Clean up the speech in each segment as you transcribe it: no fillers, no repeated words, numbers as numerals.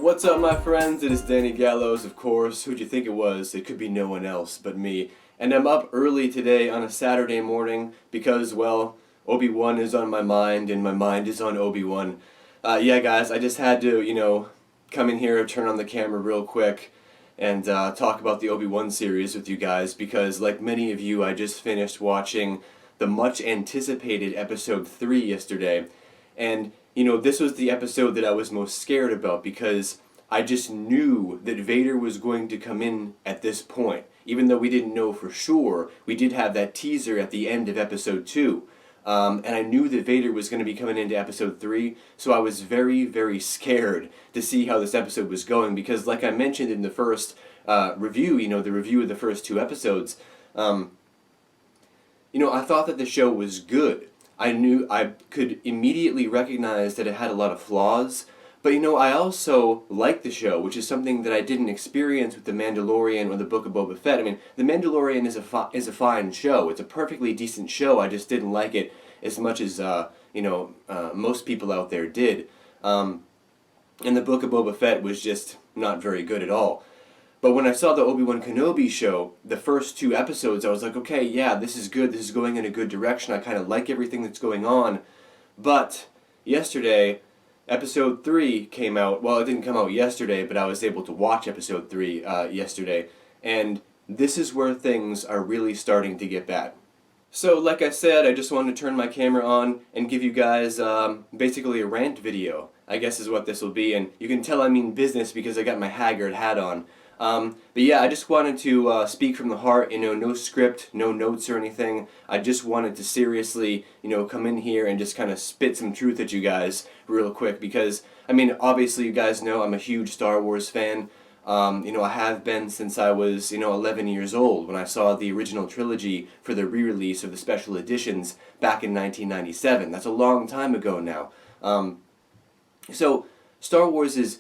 What's up, my friends? It is Danny Gallows, of course. Who'd you think it was? It could be no one else but me. And I'm up early today on a Saturday morning because, well, Obi-Wan is on my mind and my mind is on Obi-Wan. Yeah, guys, I just had to, come in here, turn on the camera real quick and talk about the Obi-Wan series with you guys because, like many of you, I just finished watching the much anticipated episode 3 yesterday. And this was the episode that I was most scared about because I just knew that Vader was going to come in at this point. Even though we didn't know for sure, we did have that teaser at the end of episode 2. And I knew that Vader was going to be coming into episode 3, so I was very, very scared to see how this episode was going because, like I mentioned in the first review, the review of the first 2 episodes, I thought that the show was good. I knew I could immediately recognize that it had a lot of flaws, but I also liked the show, which is something that I didn't experience with The Mandalorian or the Book of Boba Fett. I mean, The Mandalorian is a fine show. It's a perfectly decent show. I just didn't like it as much as most people out there did. And the Book of Boba Fett was just not very good at all. But when I saw the Obi-Wan Kenobi show, the first 2 episodes, I was like, okay, yeah, this is good, this is going in a good direction, I kind of like everything that's going on. But yesterday, episode 3 came out. Well, it didn't come out yesterday, but I was able to watch episode 3 yesterday. And this is where things are really starting to get bad. So, like I said, I just wanted to turn my camera on and give you guys basically a rant video, I guess is what this will be. And you can tell I mean business because I got my Haggard hat on. But yeah, I just wanted to speak from the heart, no script, no notes or anything. I just wanted to seriously, come in here and just kind of spit some truth at you guys real quick because, obviously you guys know I'm a huge Star Wars fan. I have been since I was, 11 years old when I saw the original trilogy for the re-release of the special editions back in 1997. That's a long time ago now. So, Star Wars is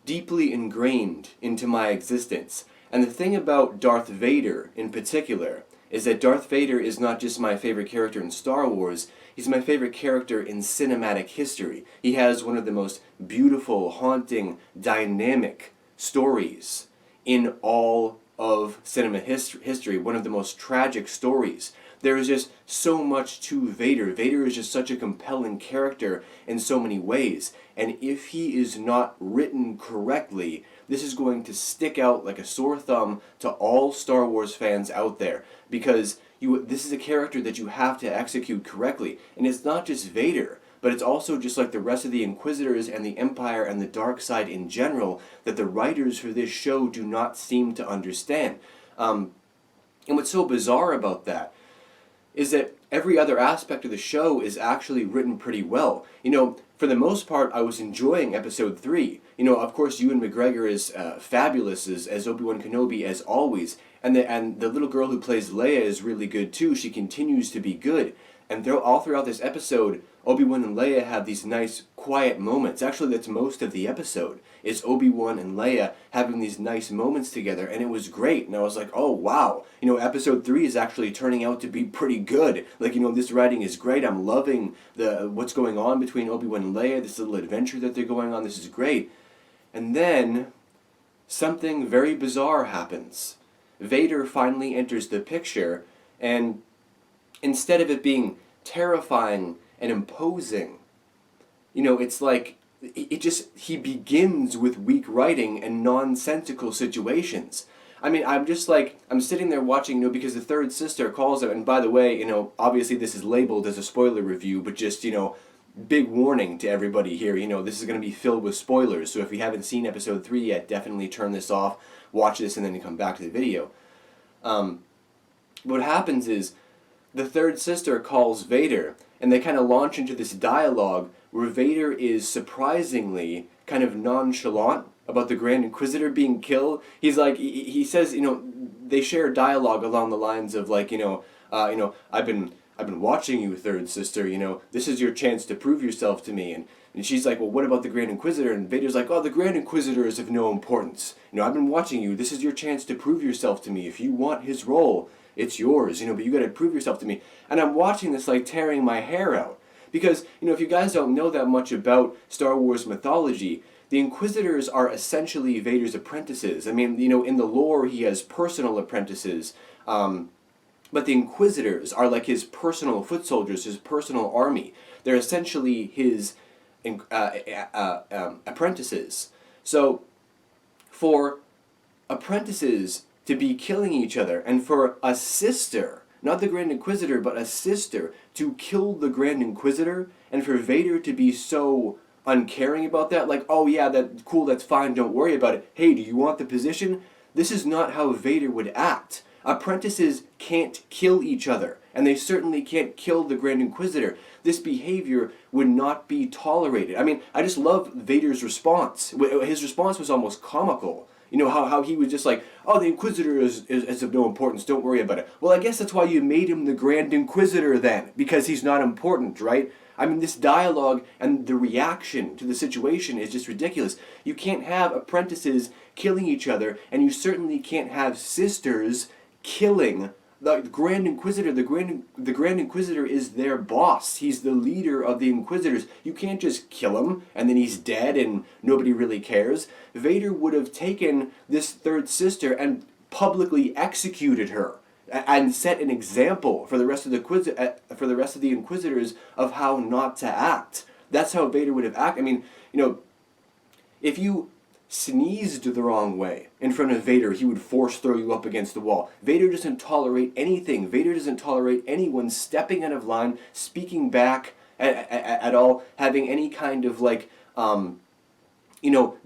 deeply ingrained into my existence. And the thing about Darth Vader in particular is that Darth Vader is not just my favorite character in Star Wars, he's my favorite character in cinematic history. He has one of the most beautiful, haunting, dynamic stories in all of cinema history, one of the most tragic stories. There is just so much to Vader. Vader is just such a compelling character in so many ways. And if he is not written correctly, this is going to stick out like a sore thumb to all Star Wars fans out there. Because this is a character that you have to execute correctly. And it's not just Vader, but it's also just like the rest of the Inquisitors and the Empire and the Dark Side in general that the writers for this show do not seem to understand. And what's so bizarre about that is that every other aspect of the show is actually written pretty well. For the most part, I was enjoying episode 3. Of course, Ewan McGregor is fabulous as Obi-Wan Kenobi as always, and the little girl who plays Leia is really good too. She continues to be good. And all throughout this episode, Obi-Wan and Leia have these nice, quiet moments. Actually, that's most of the episode, is Obi-Wan and Leia having these nice moments together, and it was great. And I was like, oh, wow. Episode 3 is actually turning out to be pretty good. Like, this writing is great. I'm loving what's going on between Obi-Wan and Leia, this little adventure that they're going on. This is great. And then, something very bizarre happens. Vader finally enters the picture, and instead of it being terrifying and imposing, it's like he begins with weak writing and nonsensical situations. I'm sitting there watching, because the third sister calls him, and by the way, obviously this is labeled as a spoiler review, but just, big warning to everybody here, this is going to be filled with spoilers, so if you haven't seen episode 3 yet, definitely turn this off, watch this, and then come back to the video. What happens is, the third sister calls Vader, and they kind of launch into this dialogue where Vader is surprisingly kind of nonchalant about the Grand Inquisitor being killed. He's like, he says, they share dialogue along the lines of like, I've been watching you, third sister, this is your chance to prove yourself to me. And she's like, well, what about the Grand Inquisitor? And Vader's like, oh, the Grand Inquisitor is of no importance. I've been watching you. This is your chance to prove yourself to me. If you want his role, it's yours, but you got to prove yourself to me. And I'm watching this like tearing my hair out. Because, if you guys don't know that much about Star Wars mythology, the Inquisitors are essentially Vader's apprentices. I mean, in the lore, he has personal apprentices, but the Inquisitors are like his personal foot soldiers, his personal army. They're essentially his apprentices. So, for apprentices to be killing each other, and for a sister, not the Grand Inquisitor, but a sister, to kill the Grand Inquisitor, and for Vader to be so uncaring about that, like, oh yeah, that's cool, that's fine, don't worry about it. Hey, do you want the position? This is not how Vader would act. Apprentices can't kill each other, and they certainly can't kill the Grand Inquisitor. This behavior would not be tolerated. I mean, I just love Vader's response. His response was almost comical. How he was just like, oh, the Inquisitor is of no importance, don't worry about it. Well, I guess that's why you made him the Grand Inquisitor then, because he's not important, right? I mean, this dialogue and the reaction to the situation is just ridiculous. You can't have apprentices killing each other, and you certainly can't have sisters killing the Grand Inquisitor. The Grand Inquisitor is their boss. He's the leader of the Inquisitors. You can't just kill him and then he's dead and nobody really cares. Vader would have taken this third sister and publicly executed her and set an example for the rest of the Inquisitors of how not to act. That's how Vader would have acted. I mean, if you sneezed the wrong way in front of Vader, he would force throw you up against the wall. Vader doesn't tolerate anything. Vader doesn't tolerate anyone stepping out of line, speaking back at all, having any kind of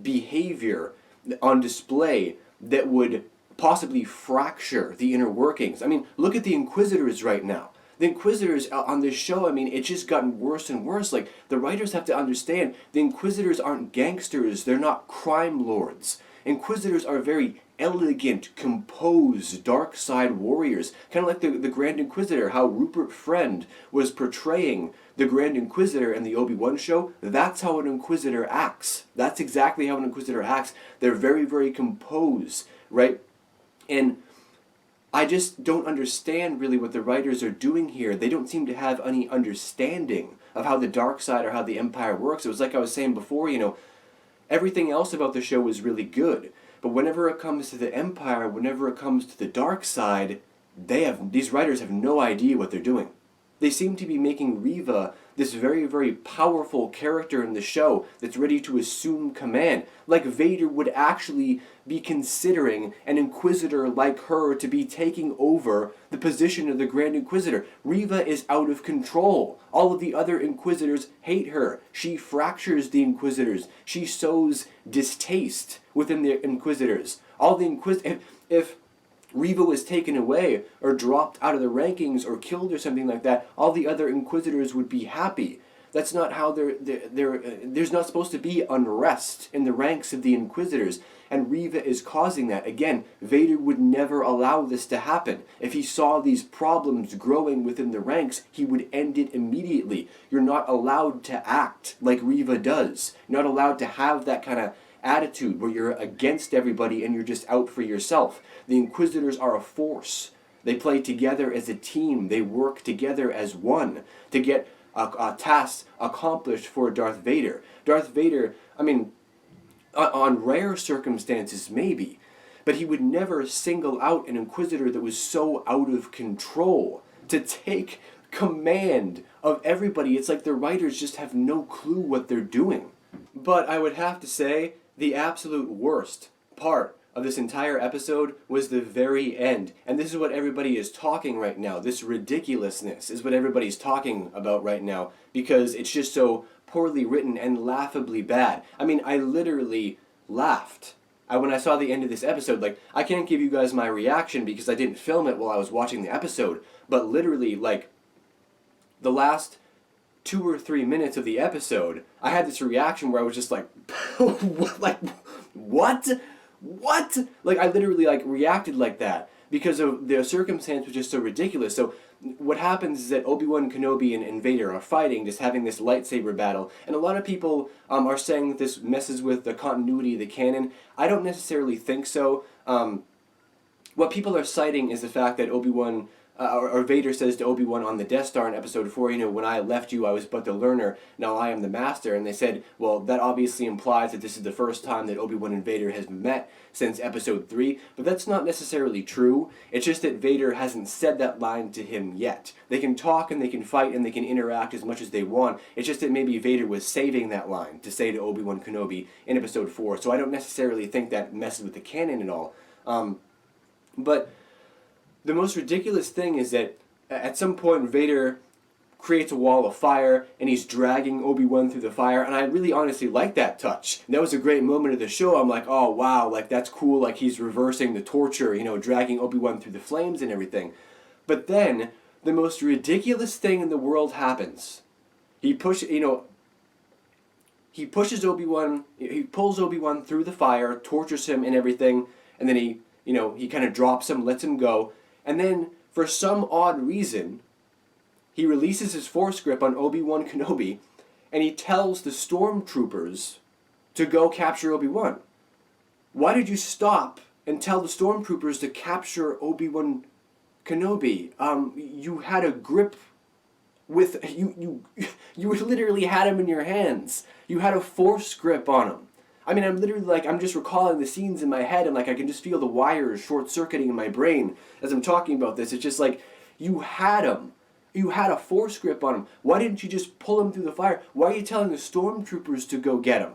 behavior on display that would possibly fracture the inner workings. I mean, look at the Inquisitors right now. The Inquisitors on this show, I mean, it's just gotten worse and worse. Like, the writers have to understand, the Inquisitors aren't gangsters, they're not crime lords. Inquisitors are very elegant, composed, dark side warriors. Kind of like the Grand Inquisitor, how Rupert Friend was portraying the Grand Inquisitor in the Obi-Wan show. That's how an Inquisitor acts. That's exactly how an Inquisitor acts. They're very, very composed, right? And I just don't understand really what the writers are doing here. They don't seem to have any understanding of how the dark side or how the Empire works. It was like I was saying before, everything else about the show was really good. But whenever it comes to the Empire, whenever it comes to the dark side, these writers have no idea what they're doing. They seem to be making Reva this very, very powerful character in the show that's ready to assume command. Like Vader would actually be considering an Inquisitor like her to be taking over the position of the Grand Inquisitor. Reva is out of control. All of the other Inquisitors hate her. She fractures the Inquisitors. She sows distaste within the Inquisitors. If Reva was taken away or dropped out of the rankings or killed or something like that, all the other Inquisitors would be happy. That's not how there's not supposed to be unrest in the ranks of the Inquisitors, and Reva is causing that. Again, Vader would never allow this to happen. If he saw these problems growing within the ranks, he would end it immediately. You're not allowed to act like Reva does. You're not allowed to have that kind of attitude where you're against everybody and you're just out for yourself. The Inquisitors are a force. They play together as a team. They work together as one to get a task accomplished for Darth Vader. Darth Vader, I mean, on rare circumstances maybe, but he would never single out an Inquisitor that was so out of control to take command of everybody. It's like the writers just have no clue what they're doing. But I would have to say, the absolute worst part of this entire episode was the very end. And this is what everybody is talking right now. This ridiculousness is what everybody's talking about right now because it's just so poorly written and laughably bad. I mean, I literally laughed when I saw the end of this episode. Like, I can't give you guys my reaction because I didn't film it while I was watching the episode, but literally, like, the last 2 or 3 minutes of the episode, I had this reaction where I was just like, like, what? What? Like, I literally, reacted like that because of the circumstance was just so ridiculous. So what happens is that Obi-Wan, Kenobi, and Vader are fighting, just having this lightsaber battle, and a lot of people are saying that this messes with the continuity of the canon. I don't necessarily think so. What people are citing is the fact that Obi-Wan or Vader says to Obi-Wan on the Death Star in Episode 4, when I left you, I was but the learner, now I am the master. And they said, well, that obviously implies that this is the first time that Obi-Wan and Vader has met since Episode 3, but that's not necessarily true. It's just that Vader hasn't said that line to him yet. They can talk and they can fight and they can interact as much as they want. It's just that maybe Vader was saving that line to say to Obi-Wan Kenobi in Episode 4, so I don't necessarily think that messes with the canon at all. But the most ridiculous thing is that at some point Vader creates a wall of fire and he's dragging Obi-Wan through the fire, and I really honestly like that touch. And that was a great moment of the show. I'm like, oh wow, like that's cool, like he's reversing the torture, dragging Obi-Wan through the flames and everything. But then the most ridiculous thing in the world happens. He pushes Obi-Wan, he pulls Obi-Wan through the fire, tortures him and everything, and then he kind of drops him, lets him go. And then, for some odd reason, he releases his Force grip on Obi-Wan Kenobi, and he tells the stormtroopers to go capture Obi-Wan. Why did you stop and tell the stormtroopers to capture Obi-Wan Kenobi? You had a grip with... You literally had him in your hands. You had a Force grip on him. I mean, I'm literally I'm just recalling the scenes in my head, and I can just feel the wires short-circuiting in my brain as I'm talking about this. It's just you had him. You had a Force grip on him. Why didn't you just pull him through the fire? Why are you telling the stormtroopers to go get him?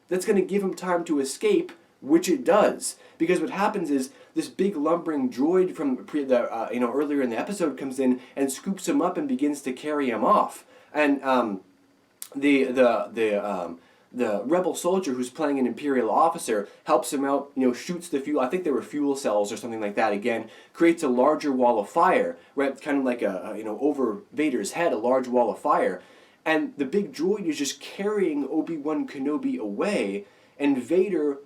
That's going to give him time to escape, which it does. Because what happens is this big lumbering droid from earlier in the episode comes in and scoops him up and begins to carry him off. And the rebel soldier who's playing an Imperial officer helps him out, shoots the fuel, I think they were fuel cells or something like that again, creates a larger wall of fire, right, kind of like over Vader's head, a large wall of fire, and the big droid is just carrying Obi-Wan Kenobi away, and Vader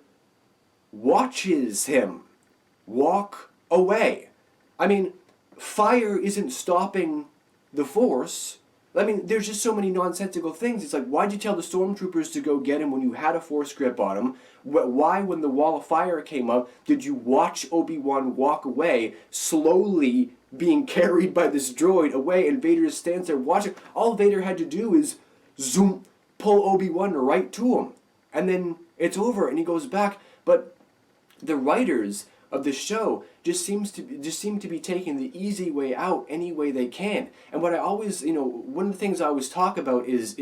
watches him walk away. I mean, fire isn't stopping the Force. I mean, there's just so many nonsensical things. It's like, why'd you tell the stormtroopers to go get him when you had a Force grip on him? Why, when the wall of fire came up, did you watch Obi-Wan walk away, slowly being carried by this droid away, and Vader stands there watching? All Vader had to do is, zoom, pull Obi-Wan right to him. And then it's over, and he goes back. But the writers of the show just seem to be taking the easy way out any way they can. And what I always, one of the things I always talk about is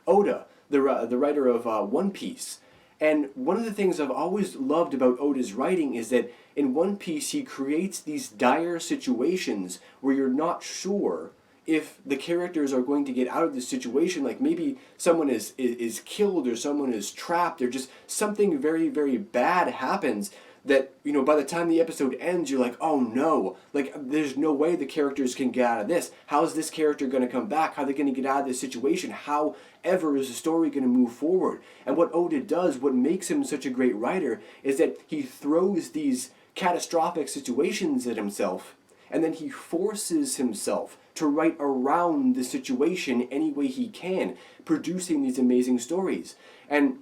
Oda, the writer of One Piece. And one of the things I've always loved about Oda's writing is that in One Piece he creates these dire situations where you're not sure if the characters are going to get out of this situation. Like maybe someone is killed, or someone is trapped, or just something very, very bad happens that, by the time the episode ends, you're like, oh no, there's no way the characters can get out of this. How is this character going to come back? How are they going to get out of this situation? How ever is the story going to move forward? And what Oda does, what makes him such a great writer, is that he throws these catastrophic situations at himself, and then he forces himself to write around the situation any way he can, producing these amazing stories. And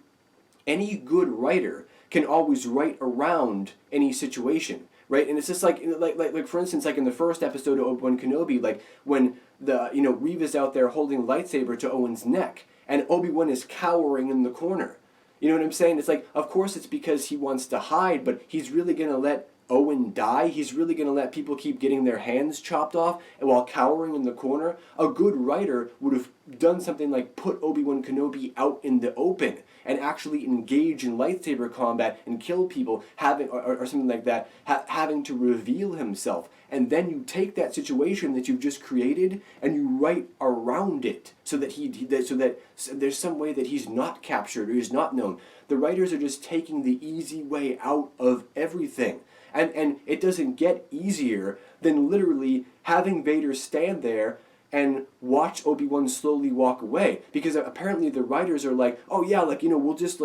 any good writer can always write around any situation, right? And it's just like for instance, in the first episode of Obi-Wan Kenobi, when Reva's out there holding a lightsaber to Owen's neck, and Obi-Wan is cowering in the corner. You know what I'm saying? It's of course it's because he wants to hide, but he's really gonna let Owen die? He's really going to let people keep getting their hands chopped off and while cowering in the corner? A good writer would have done something like put Obi-Wan Kenobi out in the open and actually engage in lightsaber combat and kill people, or something like that, having to reveal himself. And then you take that situation that you've just created and you write around it so that there's some way that he's not captured or he's not known. The writers are just taking the easy way out of everything. And it doesn't get easier than literally having Vader stand there and watch Obi-Wan slowly walk away. Because apparently the writers are like, oh yeah, we'll just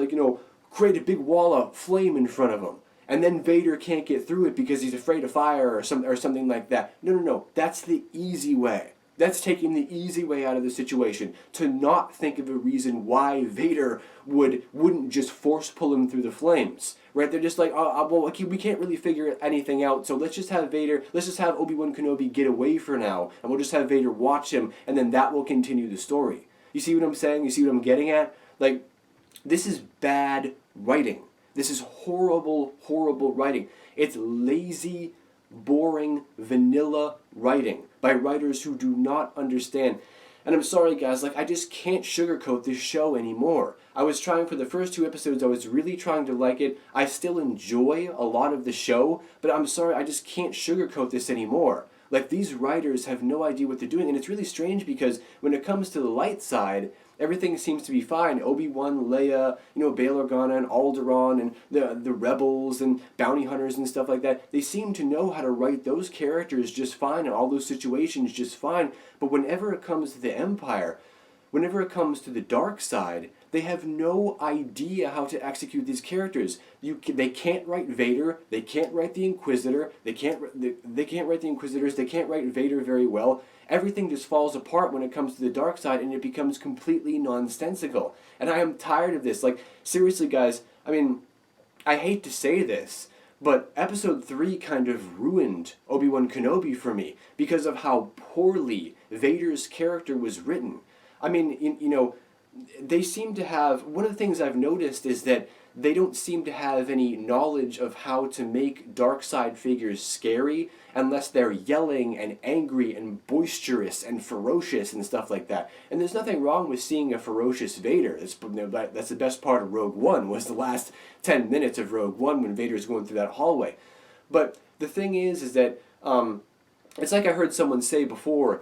create a big wall of flame in front of him. And then Vader can't get through it because he's afraid of fire or something like that. No. That's the easy way. That's taking the easy way out of the situation. To not think of a reason why Vader wouldn't just force pull him through the flames, right? They're just like, well, okay, we can't really figure anything out, so let's just have Obi-Wan Kenobi get away for now, and we'll just have Vader watch him, and then that will continue the story. You see what I'm saying? You see what I'm getting at? Like, this is bad writing. This is horrible, horrible writing. It's lazy, boring, vanilla writing by writers who do not understand. And I'm sorry, guys, like, I just can't sugarcoat this show anymore. I was trying for the first 2 episodes, I was really trying to like it. I still enjoy a lot of the show, but I'm sorry, I just can't sugarcoat this anymore. Like, these writers have no idea what they're doing, and it's really strange because when it comes to the light side, everything seems to be fine. Obi-Wan, Leia, Bail Organa, and Alderaan, and the rebels, and bounty hunters, and stuff like that. They seem to know how to write those characters just fine, and all those situations just fine. But whenever it comes to the Empire, whenever it comes to the dark side, they have no idea how to execute these characters. They can't write Vader. They can't write the Inquisitor. They can't write the Inquisitors. They can't write Vader very well. Everything just falls apart when it comes to the dark side, and it becomes completely nonsensical. And I am tired of this. Like, seriously, guys, I mean, I hate to say this, but Episode 3 kind of ruined Obi-Wan Kenobi for me because of how poorly Vader's character was written. I mean, they seem to have, one of the things I've noticed is that they don't seem to have any knowledge of how to make dark side figures scary unless they're yelling and angry and boisterous and ferocious and stuff like that. And there's nothing wrong with seeing a ferocious Vader. That's the best part of Rogue One, was the last 10 minutes of Rogue One when Vader's going through that hallway. But the thing is that it's like I heard someone say before,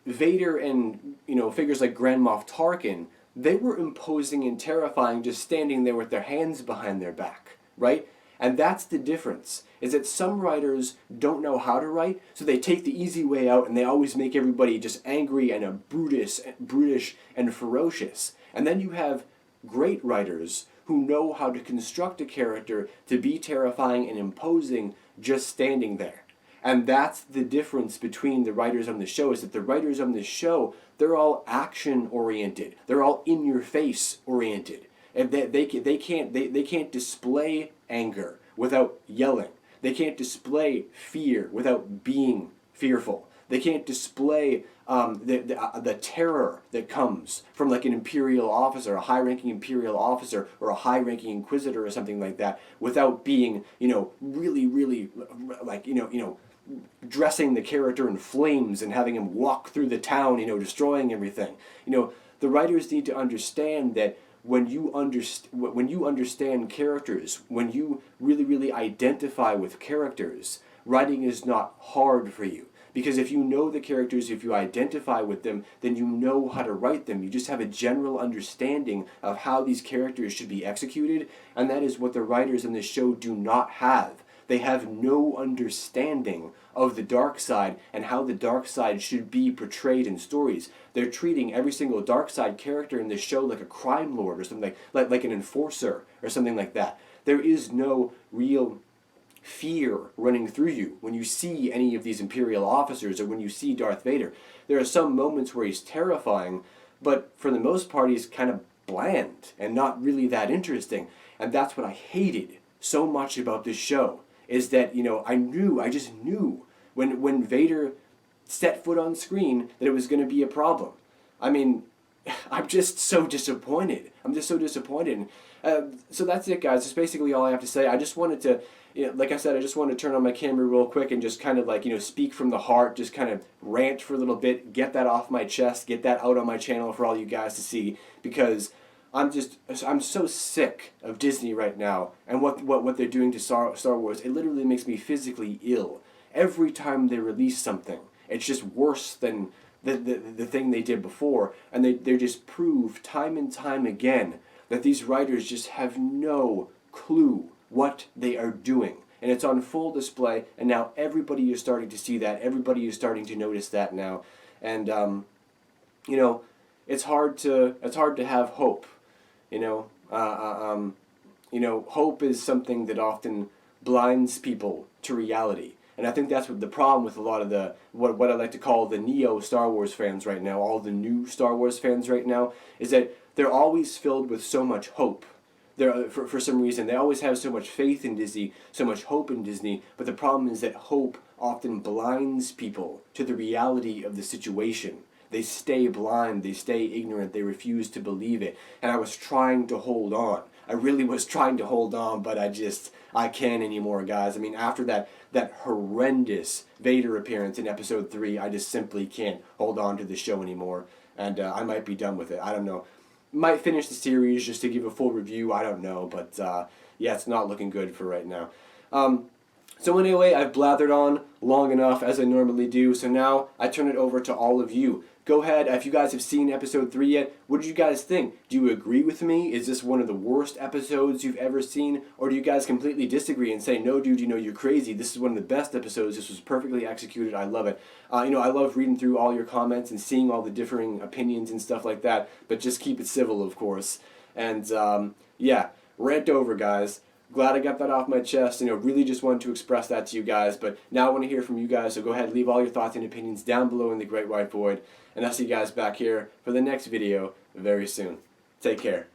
Vader and, figures like Grand Moff Tarkin, they were imposing and terrifying just standing there with their hands behind their back, right? And that's the difference, is that some writers don't know how to write, so they take the easy way out and they always make everybody just angry and brutish and ferocious. And then you have great writers who know how to construct a character to be terrifying and imposing just standing there. And that's the difference between the writers on the show, is that the writers on the show, they're all action-oriented. They're all in-your-face oriented. And they can't display anger without yelling. They can't display fear without being fearful. They can't display the terror that comes from like an Imperial officer, a high-ranking Imperial officer, or a high-ranking Inquisitor or something like that, without being, really, like, dressing the character in flames and having him walk through the town, destroying everything. The writers need to understand that when you understand characters, when you really identify with characters, writing is not hard for you. Because if you know the characters, if you identify with them, then you know how to write them. You just have a general understanding of how these characters should be executed, and that is what the writers in the show do not have. They have no understanding of the dark side and how the dark side should be portrayed in stories. They're treating every single dark side character in the show like a crime lord or something, like an enforcer or something like that. There is no real fear running through you when you see any of these Imperial officers or when you see Darth Vader. There are some moments where he's terrifying, but for the most part he's kind of bland and not really that interesting. And that's what I hated so much about this show, is that, I just knew when Vader set foot on screen that it was going to be a problem. I mean, I'm just so disappointed. So that's it, guys. That's basically all I have to say. I just wanted to, like I said, I just wanted to turn on my camera real quick and just kind of speak from the heart, just kind of rant for a little bit, get that off my chest, get that out on my channel for all you guys to see, because I'm so sick of Disney right now and what they're doing to Star Wars. It literally makes me physically ill. Every time they release something, it's just worse than the thing they did before, and they just prove time and time again that these writers just have no clue what they are doing. And it's on full display, and now everybody is starting to see that. Everybody is starting to notice that now. And it's hard to have hope. Hope is something that often blinds people to reality. And I think that's what the problem with a lot of the, what I like to call the neo Star Wars fans right now, all the new Star Wars fans right now, is that they're always filled with so much hope. For some reason, they always have so much faith in Disney, so much hope in Disney, but the problem is that hope often blinds people to the reality of the situation. They stay blind, they stay ignorant, they refuse to believe it. And I was trying to hold on. I really was trying to hold on, but I can't anymore, guys. I mean, after that horrendous Vader appearance in episode 3, I just simply can't hold on to the show anymore. And I might be done with it. I don't know. Might finish the series just to give a full review. I don't know. But yeah, it's not looking good for right now. So anyway, I've blathered on long enough as I normally do. So now I turn it over to all of you. Go ahead, if you guys have seen episode 3 yet, what did you guys think? Do you agree with me? Is this one of the worst episodes you've ever seen? Or do you guys completely disagree and say, no dude, you're crazy. This is one of the best episodes. This was perfectly executed. I love it. I love reading through all your comments and seeing all the differing opinions and stuff like that. But just keep it civil, of course. And yeah, rant over, guys. Glad I got that off my chest. Really just wanted to express that to you guys. But now I want to hear from you guys. So go ahead, leave all your thoughts and opinions down below in the great white void. And I'll see you guys back here for the next video very soon. Take care.